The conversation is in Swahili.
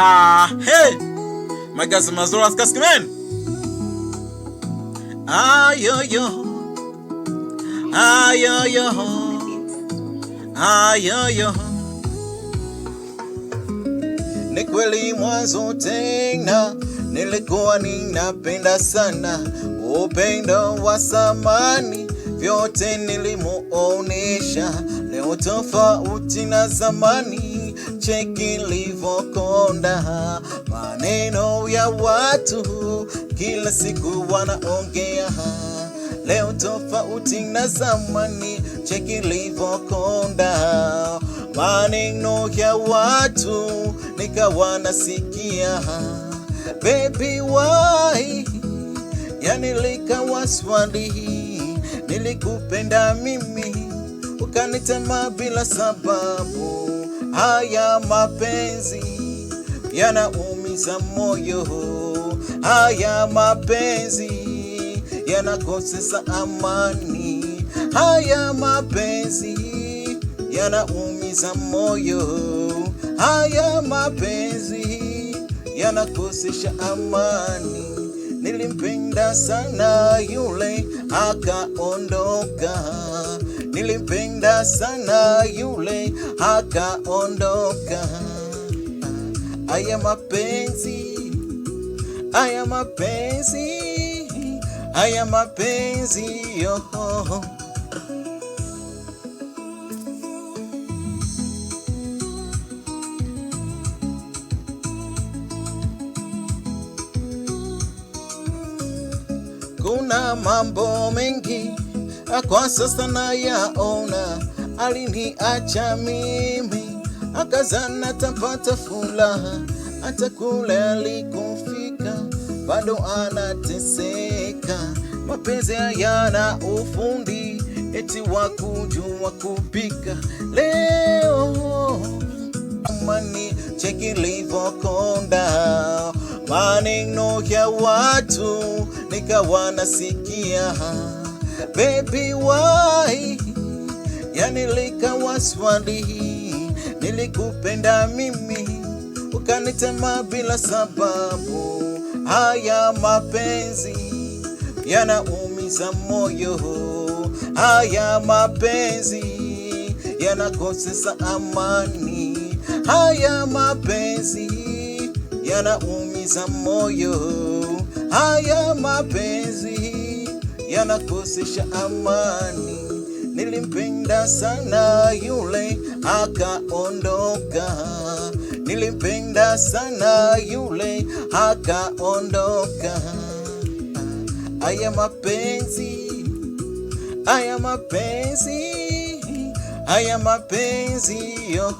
Hey, my guys, Mazoras Kaskimen. Yo yo, yo yo. Ni kweli mwanzo tena nilikuwa ninapenda sana upendo wa zamani, vyote nilimuonesha. Leo tofauti na zamani, cheki livokonda. Maneno ya watu kila siku wanaongea. Leo tofauti na zamani, cheki livokonda. Maneno ya watu nikawa nasikia. Baby why, yani likawa swali, nilikupenda mimi ukanitema bila sababu. Haya mapenzi yanaumiza moyo, haya mapenzi yanakosesa amani, haya mapenzi yanaumiza moyo, haya mapenzi yanakosesha amani. Nilimpenda sana yule akaondoka, nilimpenda sana yule akaondoka. Haya mapenzi, haya mapenzi, haya mapenzi yo. Kuna mambo mengi kwa sasa nayaona, aliniacha mimi akazana tapata furaha, hata kule alikofika bado anateseka. Mapenzi hayana ufundi eti wakujua kupika. Leo amani cheki livokonda, maneno ya watu nikawa nasikia. Baby why, yani likawa swali, nilikupenda mimi ukanitema bila sababu. Haya mapenzi yanaumiza moyo, haya mapenzi yanakosesa amani, haya mapenzi yanaumiza moyo, haya mapenzi yanakosesha amani. Nilimpenda sana yule akaondoka, nilimpenda sana yule akaondoka. Haya mapenzi, haya mapenzi, haya mapenzi yo.